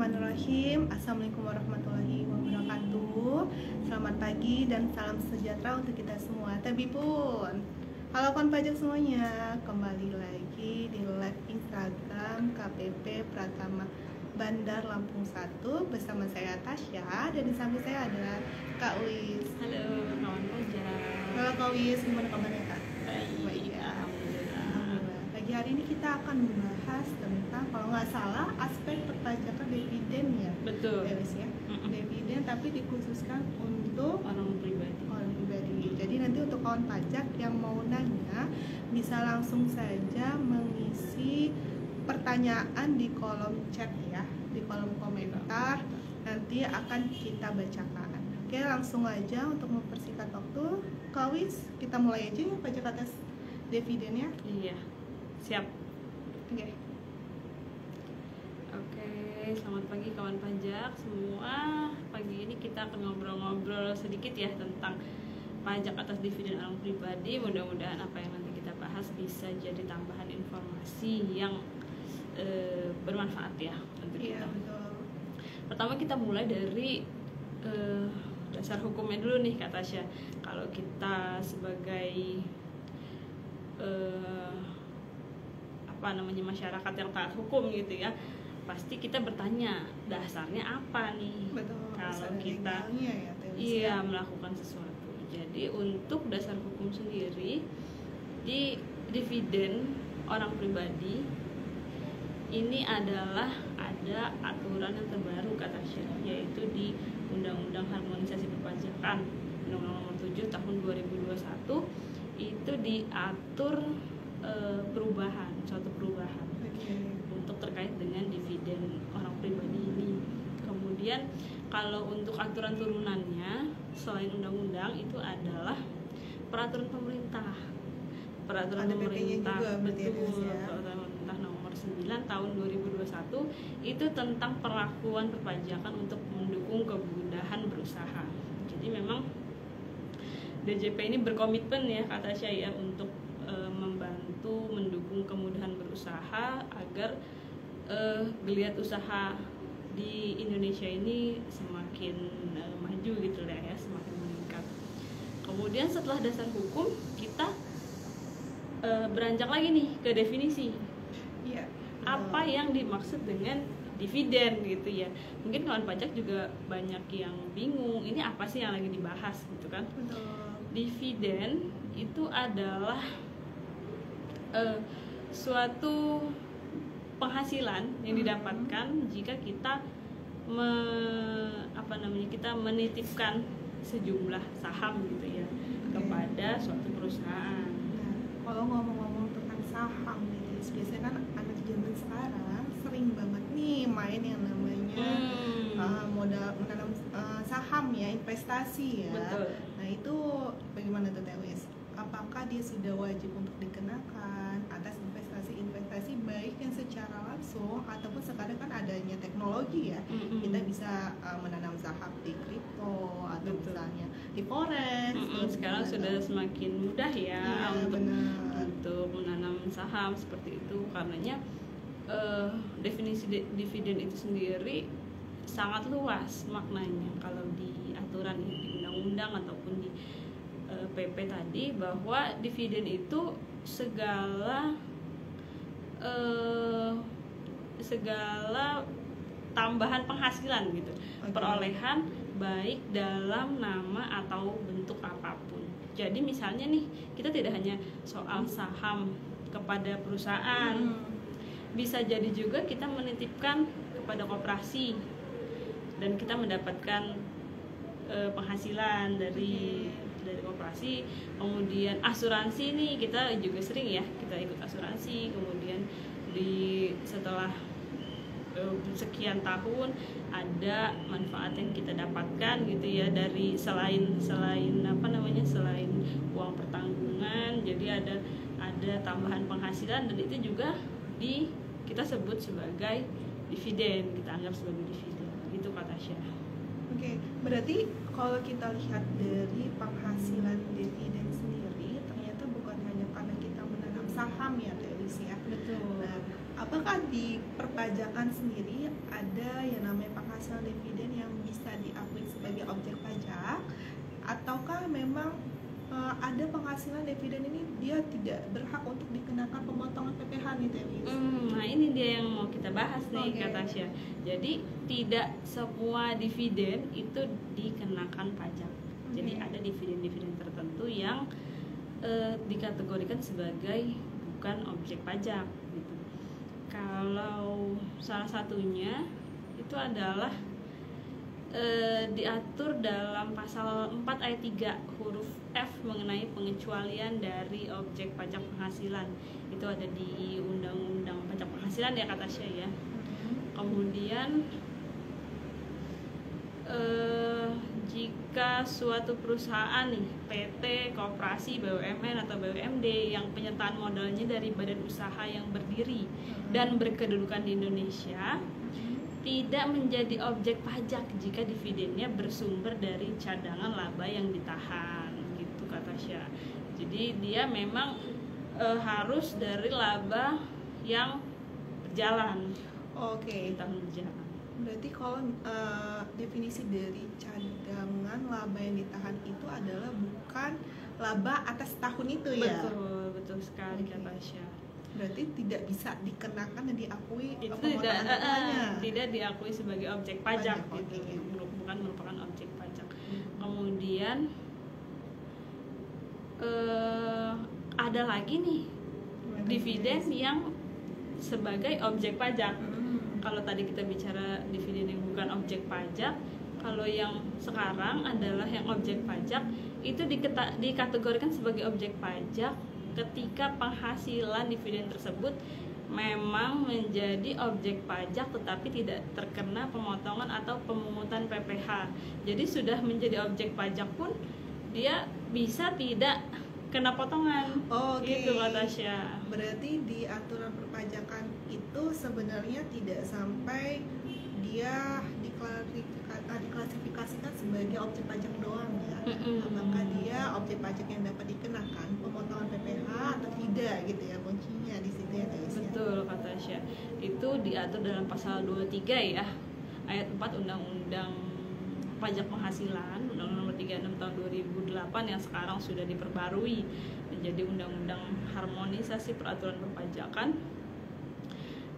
Bismillahirrahmanirrahim. Assalamualaikum warahmatullahi wabarakatuh. Selamat pagi dan salam sejahtera untuk kita semua. Tabipun. Halo kawan pajak semuanya, kembali lagi di live Instagram KPP Pratama Bandar Lampung 1 bersama saya Tasya, dan di samping saya ada Kak Wis. Halo kawan pajak. Halo Kak Wis, gimana kabarnya Kak? Baik, alhamdulillah. Pagi hari ini kita akan membahas tentang, kalau nggak salah, aspek perpajakan dividen ya. Betul. Ya Wis ya. Dividen tapi dikhususkan untuk Orang pribadi. orang pribadi. Jadi nanti untuk kawan pajak yang mau nanya bisa langsung saja mengisi pertanyaan di kolom chat ya, di kolom komentar, nanti akan kita bacakan. Oke, langsung aja untuk mempersingkat waktu, Kak Wis, kita mulai aja ya pajak atas dividennya. Iya, siap. Oke. Oke, selamat pagi kawan pajak semua. Pagi ini kita akan ngobrol-ngobrol sedikit ya tentang pajak atas dividen orang pribadi. Mudah-mudahan apa yang nanti kita bahas bisa jadi tambahan informasi yang bermanfaat ya untuk Iya, kita. betul. Pertama kita mulai dari dasar hukumnya dulu nih Kak Tasya. Kalau kita sebagai masyarakat yang taat hukum gitu ya, pasti kita bertanya dasarnya apa nih. Betul. Kalau kita legalnya ya, Teh Wis, ya. melakukan sesuatu. Jadi untuk dasar hukum sendiri di dividen orang pribadi ini adalah ada aturan yang terbaru kata Tasya, yaitu di Undang-Undang Harmonisasi Perpajakan Undang-Undang Nomor 7 Tahun 2021 itu diatur suatu perubahan Oke. untuk terkait dengan dividen orang pribadi ini. Kemudian kalau untuk aturan turunannya selain undang-undang itu adalah peraturan pemerintah. Peraturan Ada PP-nya pemerintah juga berarti ya, betul, Des, ya? peraturan pemerintah nomor 9 tahun 2021 itu tentang perlakuan perpajakan untuk mendukung kemudahan berusaha. Jadi memang DJP ini berkomitmen ya kata saya untuk membantu mendukung kemudahan berusaha agar geliat usaha di Indonesia ini semakin maju gitu lah ya, semakin meningkat. Kemudian setelah dasar hukum kita beranjak lagi nih ke definisi. Iya. Apa yang dimaksud dengan dividen gitu ya. Mungkin kawan pajak juga banyak yang bingung, ini apa sih yang lagi dibahas gitu kan. Betul. Dividen itu adalah suatu penghasilan yang didapatkan jika kita kita menitipkan sejumlah saham gitu ya kepada suatu perusahaan. Nah, kalau ngomong-ngomong tentang saham nih, biasanya kan anak zaman sekarang sering banget nih main yang namanya modal menanam saham ya, investasi ya. Betul. Nah itu bagaimana tuh Teh Wis? Apakah dia sudah wajib untuk dikenakan atas investasi baik yang secara langsung ataupun sekarang kan adanya teknologi ya, kita bisa menanam saham di kripto atau Betul. misalnya di forex. Sekarang sudah semakin mudah ya Iya, untuk benar. menanam saham seperti itu. Karenanya definisi dividen itu sendiri sangat luas maknanya kalau di aturan di undang-undang ataupun di PP tadi, bahwa dividen itu segala tambahan penghasilan gitu, perolehan baik dalam nama atau bentuk apapun. Jadi misalnya nih, kita tidak hanya soal saham kepada perusahaan, bisa jadi juga kita menitipkan kepada koperasi dan kita mendapatkan penghasilan dari koperasi. Kemudian asuransi nih, kita juga sering ya kita ikut asuransi, kemudian setelah sekian tahun ada manfaat yang kita dapatkan gitu ya dari selain uang pertanggungan, jadi ada tambahan penghasilan, dan itu juga kita sebut sebagai dividen, kita anggap sebagai dividen gitu kata Tasya. Oke, berarti kalau kita lihat dari penghasilan dividen sendiri, ternyata bukan hanya karena kita menanam saham ya Teh Wis ya. Betul. Nah, apa apakah di perpajakan sendiri ada yang namanya penghasilan dividen yang bisa diakui sebagai objek pajak, ataukah memang ada penghasilan dividen ini dia tidak berhak untuk dikenakan pemotongan PPh nih Tewis? Nah ini dia yang mau kita bahas nih Kak Oke. Tasya. Jadi tidak semua dividen itu dikenakan pajak. Jadi Oke. ada dividen-dividen tertentu yang dikategorikan sebagai bukan objek pajak gitu. Kalau salah satunya itu adalah diatur dalam pasal 4 ayat 3 huruf F mengenai pengecualian dari objek pajak penghasilan. Itu ada di Undang-Undang Pajak Penghasilan ya kata Tasya ya. Kemudian jika suatu perusahaan nih PT, koperasi, BUMN atau BUMD yang penyertaan modalnya dari badan usaha yang berdiri dan berkedudukan di Indonesia tidak menjadi objek pajak jika dividennya bersumber dari cadangan laba yang ditahan gitu kata Tasya. Jadi dia memang harus dari laba yang berjalan Oke. di tahun berjalan. Berarti kalau definisi dari cadangan laba yang ditahan itu adalah bukan laba atas tahun itu ya? Betul sekali Oke. kata Tasya. Berarti tidak bisa dikenakan dan diakui Itu pemotongan PPh-nya. tidak diakui sebagai objek pajak Pajak, gitu, oke. bukan merupakan objek pajak. Kemudian ada lagi nih dividen yang sebagai objek pajak. Kalau tadi kita bicara dividen yang bukan objek pajak, kalau yang sekarang adalah yang objek pajak itu dikategorikan sebagai objek pajak ketika penghasilan dividen tersebut memang menjadi objek pajak tetapi tidak terkena pemotongan atau pemungutan PPh. Jadi sudah menjadi objek pajak pun dia bisa tidak kena potongan. Oke. Gitu kata Tasya. Berarti di aturan perpajakan itu sebenarnya tidak sampai dia diklasifikasikan sebagai objek pajak doang ya. Apakah dia objek pajak yang dapat dikenakan pemotongan PPh atau tidak gitu ya, kuncinya di situ ya guys. Betul kata Tasya. Itu diatur dalam pasal 23 ya, ayat 4 Undang-Undang Pajak Penghasilan, Undang-Undang Nomor 36 Tahun 2008 yang sekarang sudah diperbarui menjadi Undang-Undang Harmonisasi Peraturan Perpajakan,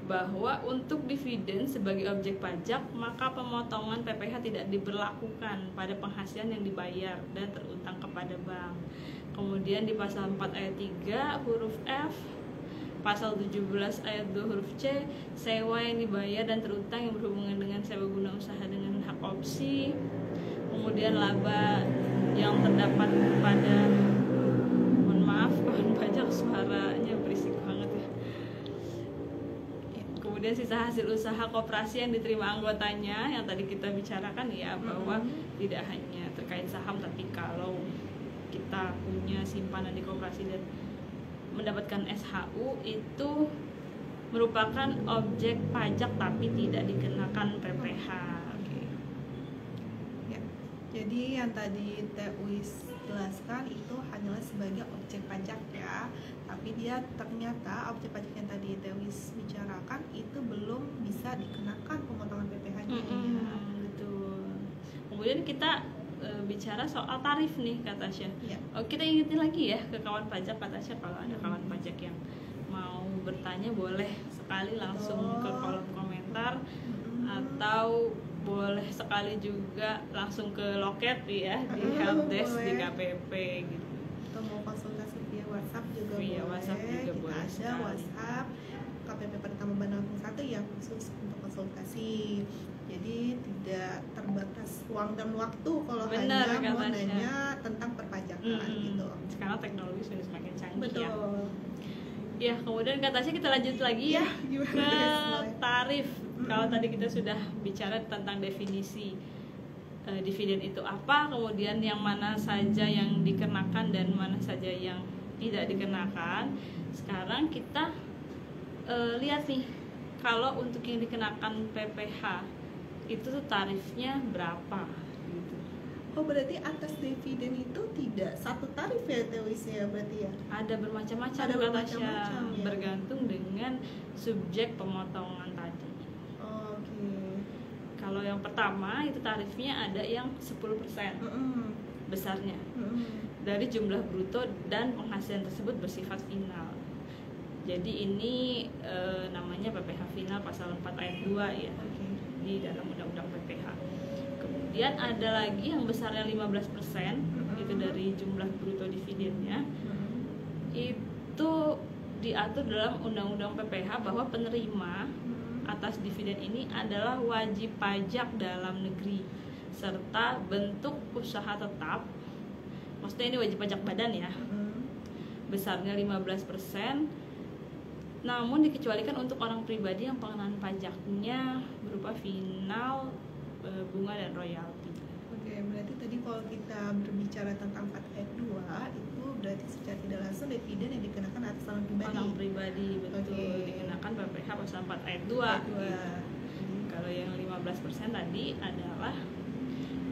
bahwa untuk dividen sebagai objek pajak maka pemotongan PPh tidak diberlakukan pada penghasilan yang dibayar dan terutang kepada bank. Kemudian di pasal 4 ayat 3 huruf F, pasal 17 ayat 2 huruf C, sewa yang dibayar dan terutang yang berhubungan dengan sewa guna usaha dengan hak opsi, kemudian laba yang terdapat pada, mohon maaf kawan pajak suaranya berisik banget ya. Kemudian sisa hasil usaha koperasi yang diterima anggotanya yang tadi kita bicarakan ya, bahwa tidak hanya terkait saham tapi kalau kita punya simpanan di koperasi dan mendapatkan SHU itu merupakan objek pajak tapi tidak dikenakan PPh. Ya. Jadi yang tadi Tewis jelaskan itu hanyalah sebagai objek pajak ya, tapi dia ternyata objek pajak yang tadi Tewis bicarakan itu belum bisa dikenakan pemotongan PPh-nya ya. Betul. Kemudian kita bicara soal tarif nih kata Tasya. Ya. Kita ingetin lagi ya ke kawan pajak kata Tasya, kalau ada kawan pajak yang mau bertanya boleh sekali langsung ke kolom komentar atau boleh sekali juga langsung ke loket ya di helpdesk di KPP gitu. Atau mau konsultasi via WhatsApp juga Via boleh. WhatsApp juga Kita boleh ada sekali. WhatsApp KPP Pertama Bandar Lampung 1 yang khusus untuk konsultasi. Jadi tidak terbatas ruang dan waktu kalau Benar, hanya mau katanya. nanya tentang perpajakan gitu. Sekarang teknologi sudah semakin canggih ya. Betul. Ya, kemudian kata Tasya kita lanjut lagi ya Gimana ke guys? Boleh. tarif. Kalau tadi kita sudah bicara tentang definisi dividen itu apa, kemudian yang mana saja yang dikenakan dan mana saja yang tidak dikenakan. Sekarang kita lihat nih, kalau untuk yang dikenakan PPh itu tuh tarifnya berapa gitu. Oh, berarti atas dividen itu tidak satu tarif ya Tewisnya berarti ya? Ada bermacam-macam, Ada Kak bermacam-macam, Tasya, ya. bergantung dengan subjek pemotongan tadi. Oh, oke. Kalau yang pertama itu tarifnya ada yang 10% besarnya dari jumlah bruto dan penghasilan tersebut bersifat final. Jadi ini namanya PPh final pasal 4 ayat 2 ya, Oke. di dalam undang-undang PPh. Kemudian ada lagi yang besarnya 15%, itu dari jumlah bruto dividennya. Itu diatur dalam undang-undang PPh bahwa penerima atas dividen ini adalah wajib pajak dalam negeri serta bentuk usaha tetap. Maksudnya ini wajib pajak badan ya. Besarnya 15%. Namun dikecualikan untuk orang pribadi yang pengenaan pajaknya berupa final, bunga dan royalti. Oke, berarti tadi kalau kita berbicara tentang 4 ayat 2 itu berarti secara tidak langsung dividen yang dikenakan atas orang pribadi. Orang pribadi betul, Oke. dikenakan PPh pasal 4 ayat 2. Gitu. Kalau yang 15% tadi adalah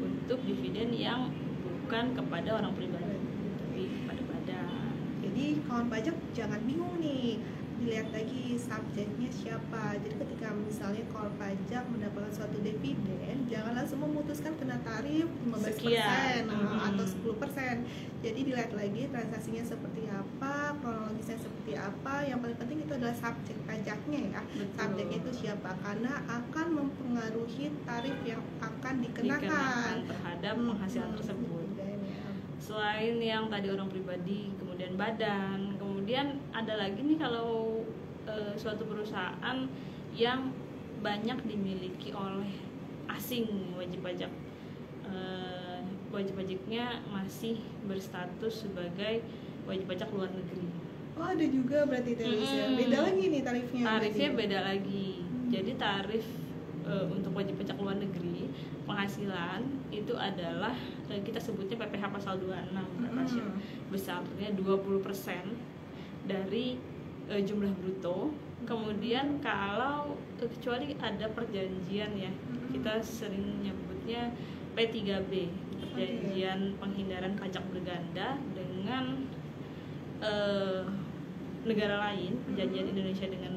untuk dividen yang bukan kepada orang pribadi, tapi kepada badan. Jadi kawan pajak jangan bingung nih, dilihat lagi subjeknya siapa. Jadi ketika misalnya kawan pajak mendapatkan suatu dividen, jangan langsung memutuskan kena tarif 15% Sekian. atau 10%. Jadi dilihat lagi transaksinya seperti apa, kronologisnya seperti apa. Yang paling penting itu adalah subjek pajaknya ya. Betul. Subjeknya itu siapa, karena akan mempengaruhi tarif yang akan dikenakan terhadap penghasilan tersebut. Selain yang tadi orang pribadi, kemudian badan, kemudian ada lagi nih kalau suatu perusahaan yang banyak dimiliki oleh asing, wajib pajak wajib pajaknya masih berstatus sebagai wajib pajak luar negeri. Oh, ada juga berarti ya. Beda lagi nih tarifnya. Tarifnya berarti. beda lagi. Jadi tarif untuk wajib pajak luar negeri penghasilan itu adalah kita sebutnya PPh pasal 26 Tasya. Besarnya 20% dari jumlah bruto. Kemudian kalau kecuali ada perjanjian ya, kita sering nyebutnya P3B, perjanjian penghindaran pajak berganda dengan negara lain, perjanjian Indonesia dengan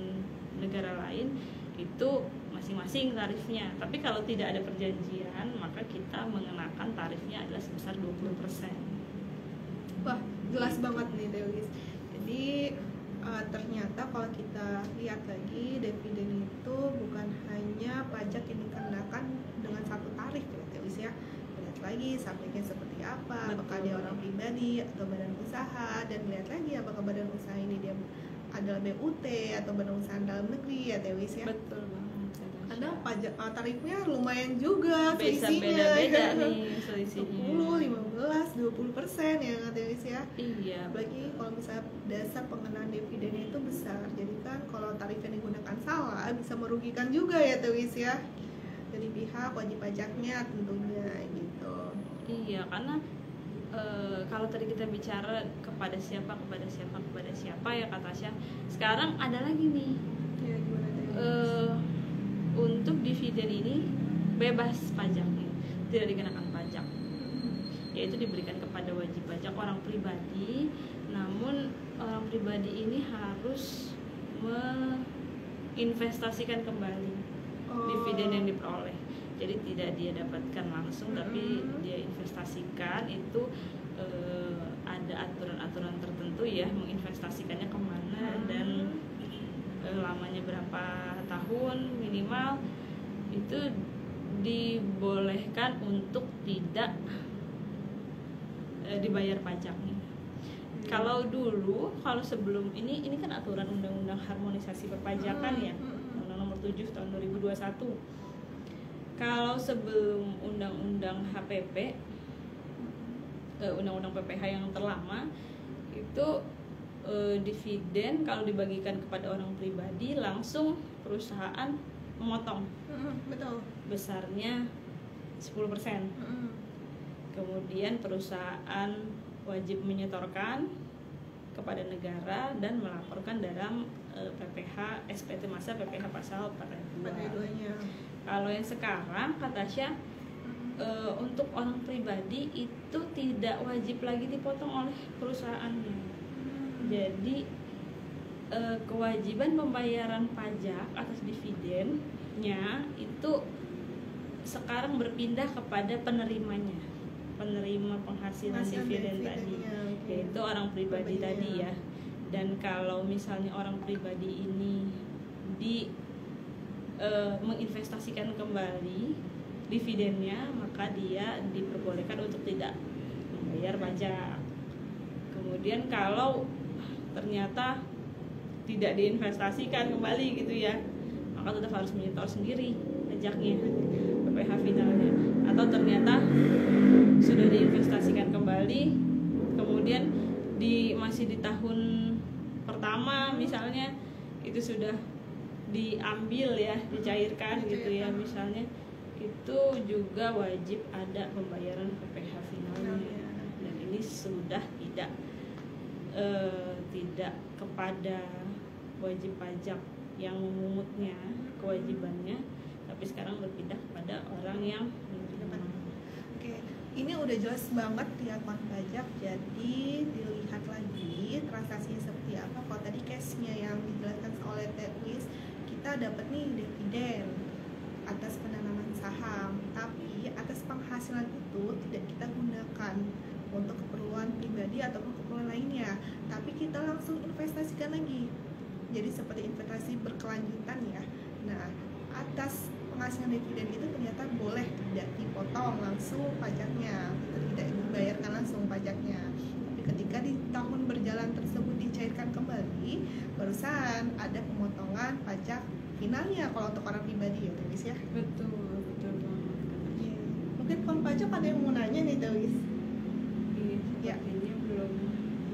negara lain itu masing-masing tarifnya. Tapi kalau tidak ada perjanjian, maka kita mengenakan tarifnya adalah sebesar 20%. Wah, jelas banget nih Dewis. Jadi ternyata kalau kita lihat lagi, dividen itu bukan hanya pajak yang dikenakan dengan satu tarif ya Dewis ya. Lihat lagi subjeknya seperti apa, apakah dia orang pribadi atau badan usaha, dan lihat lagi apakah badan usaha ini dia adalah BUT atau badan usaha dalam negeri ya Dewis ya. Betul banget. Kadang pajak tarifnya lumayan juga Bisa selisihnya. beda-beda nih selisihnya. 10, 15, 20% ya Kak Telis ya. Iya. Apalagi kalau misalnya dasar pengenaan dividennya itu besar, jadi kan kalau tarif yang digunakan salah bisa merugikan juga ya Telis ya. Dari pihak wajib pajaknya tentunya gitu. Iya, karena kalau tadi kita bicara kepada siapa ya Kak Tasya. Sekarang ada lagi nih. Ya gimana Telis? Untuk dividen ini bebas pajaknya, tidak dikenakan pajak, yaitu diberikan kepada wajib pajak orang pribadi. Namun orang pribadi ini harus menginvestasikan kembali dividen yang diperoleh. Jadi tidak dia dapatkan langsung, tapi dia investasikan. Itu ada aturan-aturan tertentu ya, menginvestasikannya kemana dan lamanya berapa tahun minimal. Itu dibolehkan untuk tidak dibayar pajak nih. Kalau dulu, kalau sebelum ini kan aturan undang-undang harmonisasi perpajakan ya, Undang Nomor 7 tahun 2021. Kalau sebelum undang-undang HPP, undang-undang PPh yang terlama itu dividen kalau dibagikan kepada orang pribadi langsung perusahaan memotong. Betul. Besarnya 10%. Kemudian perusahaan wajib menyetorkan kepada negara dan melaporkan dalam PPh SPT masa PPh pasal 4 ayat 2. Kalau yang sekarang Kak Tasya untuk orang pribadi itu tidak wajib lagi dipotong oleh perusahaannya. Jadi kewajiban pembayaran pajak atas dividennya itu sekarang berpindah kepada penerimanya, penerima penghasilan dividen tadi, yaitu orang pribadi tadi ya. Dan kalau misalnya orang pribadi ini menginvestasikan kembali dividennya, maka dia diperbolehkan untuk tidak membayar pajak. Kemudian kalau ternyata tidak diinvestasikan kembali gitu ya, maka tetap harus menyetor sendiri pajaknya, PPh finalnya. Atau ternyata sudah diinvestasikan kembali, kemudian masih di tahun pertama misalnya itu sudah diambil ya, dicairkan gitu ya misalnya, itu juga wajib ada pembayaran PPh finalnya. Dan ini sudah tidak kepada wajib pajak yang memungutnya kewajibannya, tapi sekarang berpindah kepada orang yang menerima. Oke, ini udah jelas banget ya akun pajak. Jadi dilihat lagi transaksinya seperti apa. Kalau tadi case-nya yang dijelaskan oleh Tewis, kita dapat nih dividen atas penanaman saham, tapi atas penghasilan itu tidak kita gunakan untuk keperluan pribadi ataupun keperluan lainnya, tapi kita langsung investasikan lagi. Jadi seperti investasi berkelanjutan ya. Nah, atas penghasilan dividen itu ternyata boleh tidak dipotong langsung pajaknya, tidak dibayarkan langsung pajaknya. Tapi ketika di tahun berjalan tersebut dicairkan kembali, barusan ada pemotongan pajak finalnya kalau untuk orang pribadi ya, Tewis ya. Betul banget. Mungkin kon pajak ada yang mau nanya nih, Tewis. Iya, sepertinya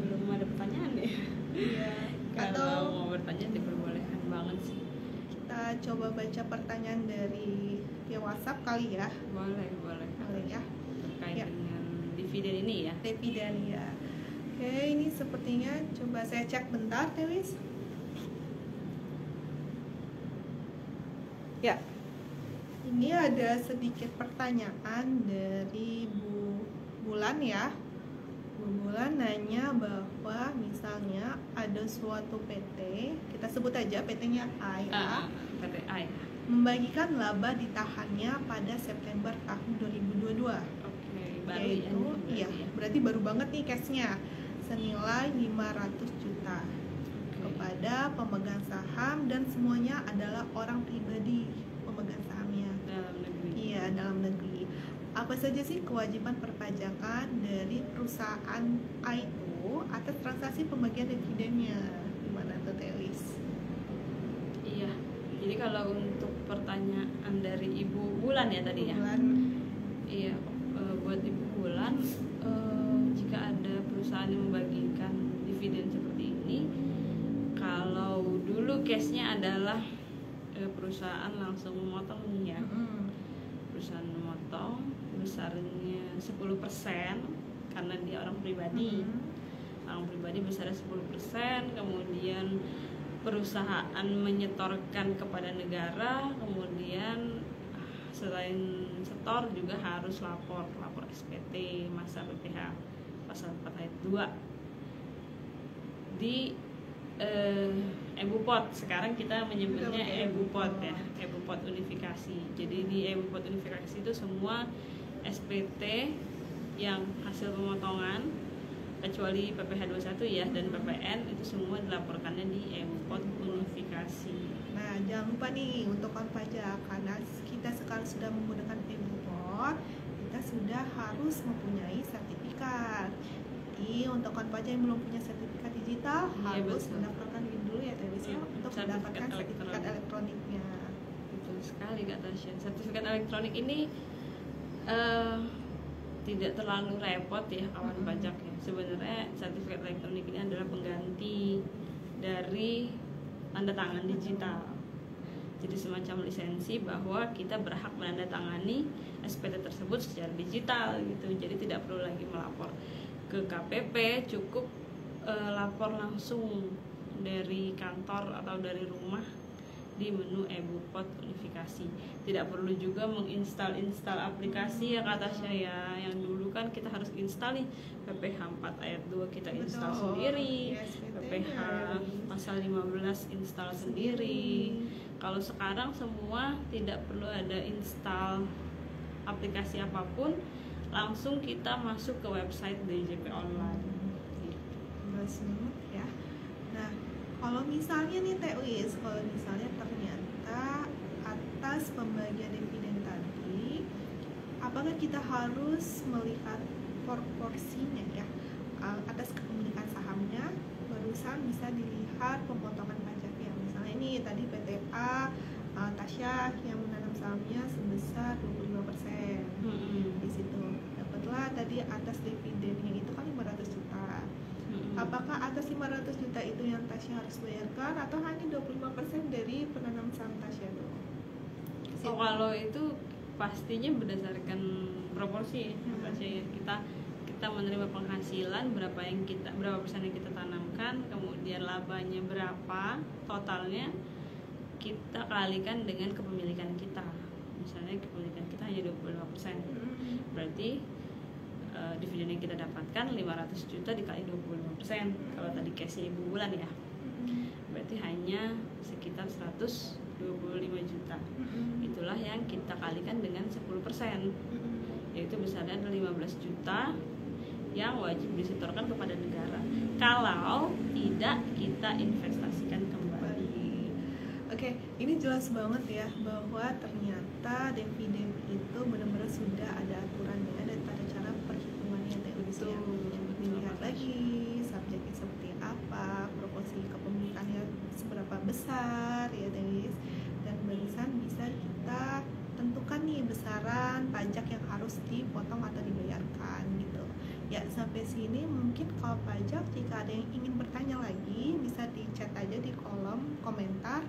belum ada pertanyaan ya. Iya. Kalau mau bertanya diperbolehkan banget sih. Kita coba baca pertanyaan dari via WhatsApp kali ya. Boleh ya. Terkait Ya. dengan dividen ini ya. Dividen ya. Oke, ini sepertinya coba saya cek bentar, Tewis. Ya. Ini ada sedikit pertanyaan dari Bu Bulan ya. Bu Bulan nanya bahwa misalnya ada suatu PT, kita sebut aja PT-nya A ya. PT A ya. Membagikan laba ditahannya pada September tahun 2022. Oke, baru Yaitu, ya. iya, berarti baru banget nih case-nya. Senilai 500 juta kepada pemegang saham, dan semuanya adalah orang pribadi pemegang sahamnya. Dalam negeri. Iya, dalam negeri. Apa saja sih kewajiban perpajakan dari perusahaan A itu atas transaksi pembagian dividennya? Gimana tuh, Tewis? Iya. Jadi kalau untuk pertanyaan dari Ibu Bulan ya tadi ya. Bulan. Iya, buat Ibu Bulan, jika ada perusahaan yang membagikan dividen seperti ini, kalau dulu case-nya adalah perusahaan langsung memotong nih ya. Perusahaan memotong besarnya 10% karena dia orang pribadi. Orang pribadi besarnya 10%, kemudian perusahaan menyetorkan kepada negara, kemudian selain setor juga harus lapor SPT masa PPh pasal 4 ayat 2 di EBUPOT. Sekarang kita menyebutnya EBUPOT ya, EBUPOT unifikasi. Jadi di EBUPOT unifikasi itu semua SPT yang hasil pemotongan kecuali PPh 21 ya dan PPN itu semua dilaporkannya di EBUPOT unifikasi. Nah, jangan lupa nih untuk kawan pajak, karena kita sekarang sudah menggunakan EBUPOT, kita sudah harus mempunyai sertifikat. Jadi untuk kawan pajak yang belum punya sertifikat digital harus mendaftarkan dulu ya, Tewis ya, untuk mendapatkan sertifikat elektroniknya. Betul sekali Kak Tasya. Sertifikat elektronik ini tidak terlalu repot ya kawan pajaknya. Sebenarnya sertifikat elektronik ini adalah pengganti dari tanda tangan digital. Jadi semacam lisensi bahwa kita berhak menandatangani SPT tersebut secara digital gitu. Jadi tidak perlu lagi melapor ke KPP, cukup lapor langsung dari kantor atau dari rumah di menu e-Bookpot unifikasi. Tidak perlu juga menginstal aplikasi ya kata saya. Yang dulu kan kita harus install nih PPH 4 ayat 2 kita install sendiri, PPH pasal 15 install sendiri. Kalau sekarang semua tidak perlu ada install aplikasi apapun, langsung kita masuk ke website DJP Online. Jelas banget ya. Nah, kalau misalnya nih Teh Wis, kalau misalnya ternyata atas pembagian dividen tadi, apakah kita harus melihat proporsinya ya? Atas kepemilikan sahamnya, barusan bisa dilihat pemotongan pajaknya. Misalnya ini tadi PTA Tasya yang menanam sahamnya sebesar 25%. Di situ dapatlah tadi atas dividennya itu kan 500 juta. Apakah atas 500 juta itu yang Tasya harus bayarkan atau hanya 25% dari penanam saham Tasya tuh? Oh, kalau itu pastinya berdasarkan proporsi Tasya ya. Kita menerima penghasilan berapa persen yang kita tanamkan, kemudian labanya berapa totalnya, kita kalikan dengan kepemilikan kita. Misalnya kepemilikan kita hanya 25%, berarti dividen yang kita dapatkan 500 juta dikali 25%. Kalau tadi case-nya ibu bulan ya, berarti hanya sekitar 125 juta. Itulah yang kita kalikan dengan 10%, yaitu besarnya 15 juta yang wajib disetorkan kepada negara kalau tidak kita investasikan kembali. Oke, ini jelas banget ya bahwa ternyata dividen itu benar-benar sudah ada aturannya dan pada cara perhitungannya Teh Wis ya. Dilihat lagi subjeknya seperti apa, proporsi kepemilikannya seberapa besar ya Teh Wis, dan barusan bisa kita tentukan nih besaran pajak yang harus dipotong atau dibayarkan gitu. Ya, sampai sini mungkin kalau pajak jika ada yang ingin bertanya lagi bisa di chat aja di kolom komentar,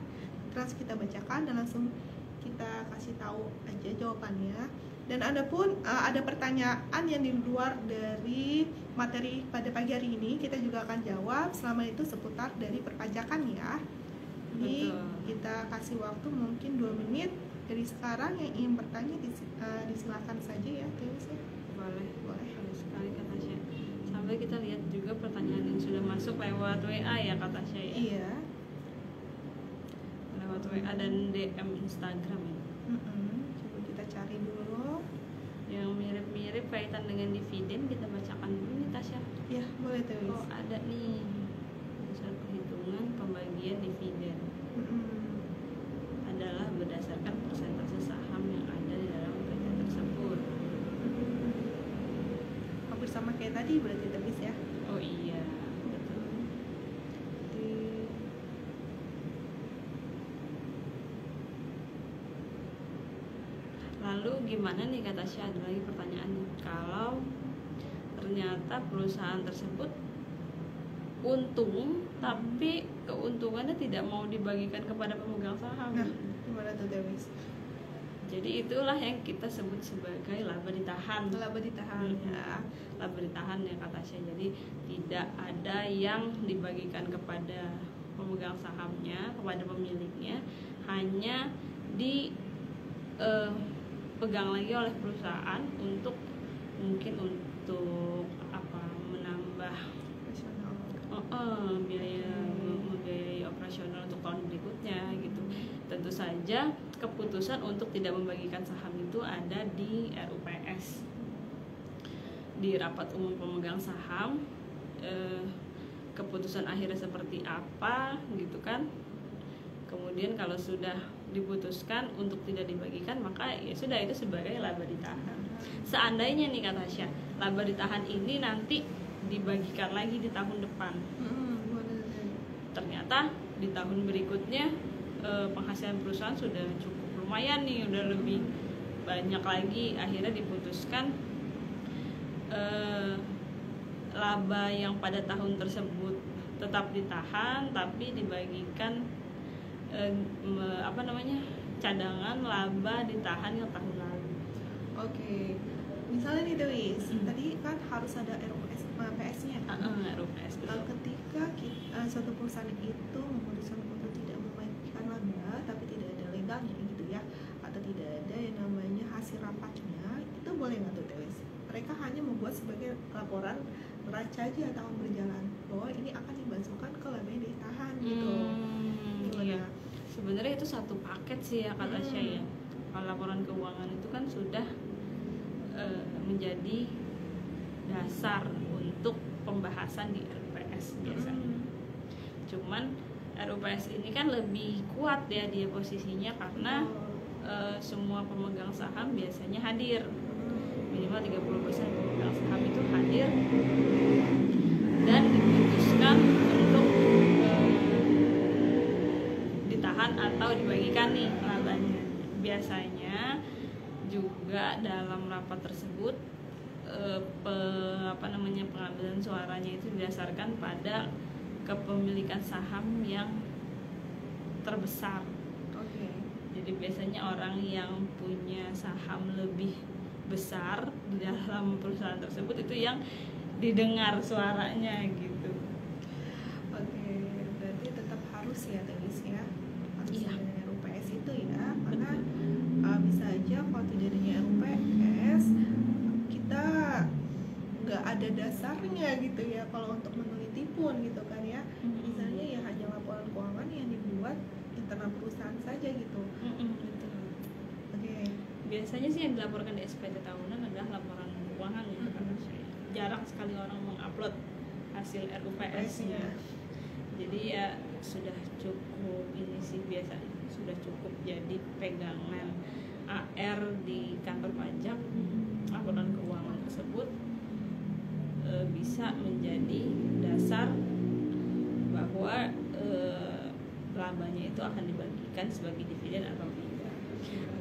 terus kita bacakan dan langsung kita kasih tahu aja jawabannya. Dan ada pertanyaan yang di luar dari materi pada pagi hari ini, kita juga akan jawab selama itu seputar dari perpajakan ya. Ini kita kasih waktu mungkin 2 menit dari sekarang. Yang ingin bertanya disilakan saja ya Teh Wis. Boleh sekali kata Tasya. Sampai kita lihat juga pertanyaan yang sudah masuk lewat WA ya kata Tasya ya. Iya. Lewat WA dan DM Instagram ya. Coba kita cari dulu yang mirip-mirip kaitan dengan dividen, kita bacakan dulu nih Tasya. Ya, boleh Teh Wis. Oh, ada nih besar perhitungan pembagian dividen. Adalah berdasarkan persentase saham yang ada di dalam PT tersebut. Hampir sama kayak tadi berarti Teh Wis ya. Oh iya, betul. Lalu gimana nih kata Tasya, ada lagi pertanyaannya, kalau ternyata perusahaan tersebut untung tapi keuntungannya tidak mau dibagikan kepada pemegang saham. Nah, gimana tuh Teh Wis? Jadi itulah yang kita sebut sebagai laba ditahan. Laba ditahan ya. Laba ditahan ya kata Tasya. Jadi tidak ada yang dibagikan kepada pemegang sahamnya, kepada pemiliknya, hanya dipegang lagi oleh perusahaan untuk mungkin untuk menambah biaya operasional untuk tahun berikutnya gitu. Tentu saja keputusan untuk tidak membagikan saham itu ada di RUPS, di rapat umum pemegang saham. Keputusan akhirnya seperti apa gitu kan. Kemudian kalau sudah diputuskan untuk tidak dibagikan, maka ya sudah, itu sebagai laba ditahan. Seandainya nih kata Tasya, laba ditahan ini nanti dibagikan lagi di tahun depan, ternyata di tahun berikutnya penghasilan perusahaan sudah cukup lumayan nih, udah lebih banyak lagi, akhirnya diputuskan laba yang pada tahun tersebut tetap ditahan tapi dibagikan cadangan laba ditahan yang tahun lalu. Oke. Misalnya nih Teh Wis, tadi kan harus ada RUPS-nya. RUPS. Ketika suatu perusahaan itu memutuskan untuk tidak membagikan laba, tapi tidak ada legalnya gitu ya, atau tidak ada yang namanya hasil rapatnya, itu boleh nggak tuh Telis? Mereka hanya membuat sebagai laporan neraca aja tahun berjalan bahwa ini akan dimasukkan ke label ditahan gitu. Iya. Sebenarnya itu satu paket sih ya kata saya. Kalau laporan keuangan itu kan sudah menjadi dasar untuk pembahasan di RUPS biasanya. Cuman RUPS ini kan lebih kuat ya dia posisinya karena semua pemegang saham biasanya hadir, minimal 30% pemegang saham itu hadir dan diputuskan untuk ditahan atau dibagikan nih labanya. Biasanya juga dalam rapat tersebut pengambilan suaranya itu didasarkan pada kepemilikan saham yang terbesar. Jadi biasanya orang yang punya saham lebih besar di dalam perusahaan tersebut itu yang didengar suaranya gitu. Berarti tetap harus ya Telis ya, harus Iya. adanya RUPS itu ya, karena bisa aja kalau tidak adanya RUPS kita nggak ada dasarnya gitu ya kalau untuk meneliti pun gitu kan ya. Misalnya ya hanya laporan keuangan yang dibuat internal perusahaan saja gitu. Biasanya sih yang dilaporkan di SPT tahunan adalah laporan keuangan ya, karena jarang sekali orang mengupload hasil RUPS-nya. Jadi ya sudah cukup ini sih, biasanya sudah cukup jadi pegangan AR di kantor pajak. Laporan keuangan tersebut bisa menjadi dasar bahwa labanya itu akan dibagikan sebagai dividen atau tidak.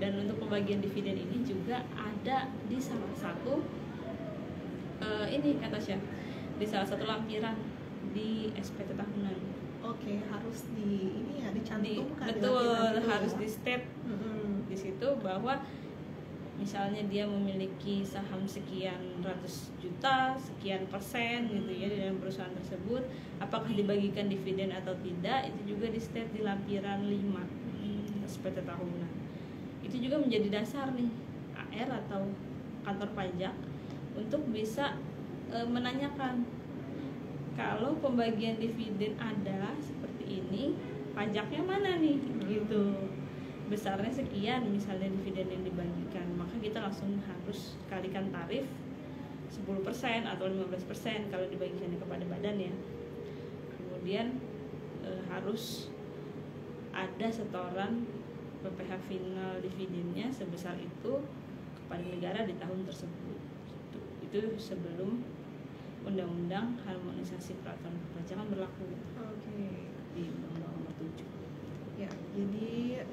Dan untuk pembagian dividen ini juga ada di salah satu ini kata Syah, di salah satu lampiran di SPT tahunan. Harus dicantumkan. Betul, harus di step di situ bahwa misalnya dia memiliki saham sekian ratus juta, sekian persen gitu ya di dalam perusahaan tersebut, apakah dibagikan dividen atau tidak, itu juga di step di lampiran 5 SPT tahunan. Itu juga menjadi dasar nih AR atau kantor pajak untuk bisa menanyakan kalau pembagian dividen ada seperti ini, pajaknya mana nih gitu. Besarnya sekian misalnya dividen yang dibagikan, maka kita langsung harus kalikan tarif 10% atau 15% kalau dibagikannya kepada badan ya. Kemudian harus ada setoran PPh final dividennya sebesar itu kepada negara di tahun tersebut. Itu sebelum Undang-Undang Harmonisasi Peraturan Perpajakan berlaku di Undang-Undang Nomor 7. Ya, jadi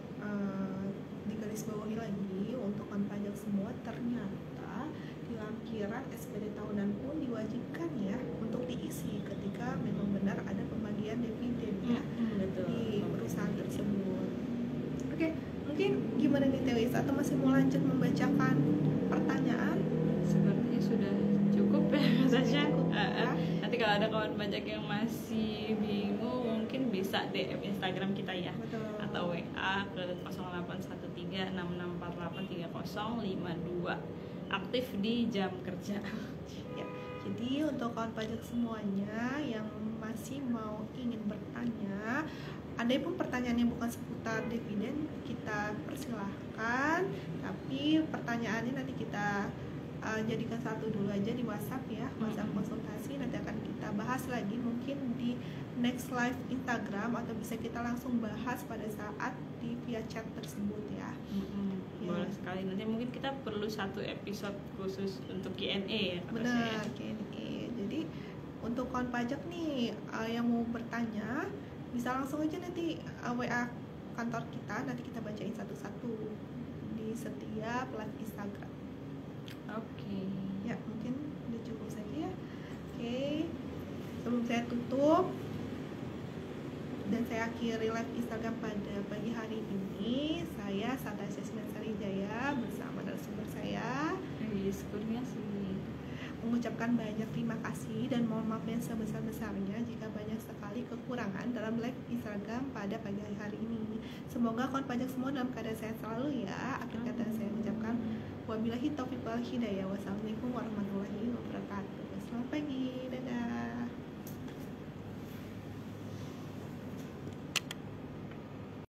digarisbawahi lagi untuk kan pajak semua, ternyata di lampiran SPD tahunan pun diwajibkan ya untuk diisi ketika memang benar ada pembagian dividen ya di perusahaan tersebut. Mungkin gimana nih Telis, atau masih mau lanjut membacakan pertanyaan? Sepertinya sudah cukup ya Sasha. Nanti kalau ada kawan pajak yang masih bingung mungkin bisa DM Instagram kita ya. Betul. Atau WA ke 081366483052, aktif di jam kerja. Ya, jadi untuk kawan pajak semuanya yang masih mau ingin bertanya, andai pun pertanyaannya bukan seputar dividen, kita persilahkan. Tapi pertanyaannya nanti kita jadikan satu dulu aja di WhatsApp ya, WhatsApp konsultasi. Nanti akan kita bahas lagi mungkin di next live Instagram, atau bisa kita langsung bahas pada saat di via chat tersebut ya. Boleh sekali. Nanti mungkin kita perlu satu episode khusus untuk Q&A ya. Benar, Q&A. Jadi untuk kawan pajak nih yang mau bertanya, bisa langsung aja nanti WA kantor kita, nanti kita bacain satu-satu di setiap live Instagram. Ya, mungkin udah cukup saja ya. Sebelum saya tutup dan saya akhiri live Instagram pada pagi hari ini, saya Sata Sesmen Sarijaya bersama narasumber saya mengucapkan banyak terima kasih dan mohon maaf yang sebesar-besarnya jika banyak sekali kekurangan dalam live Instagram pada pagi hari ini. Semoga kawan pajak semua dalam keadaan sehat selalu ya. Akhir kata saya ucapkan wabillahi taufiq wal hidayah. Wassalamualaikum warahmatullahi wabarakatuh. Selamat pagi, dadah.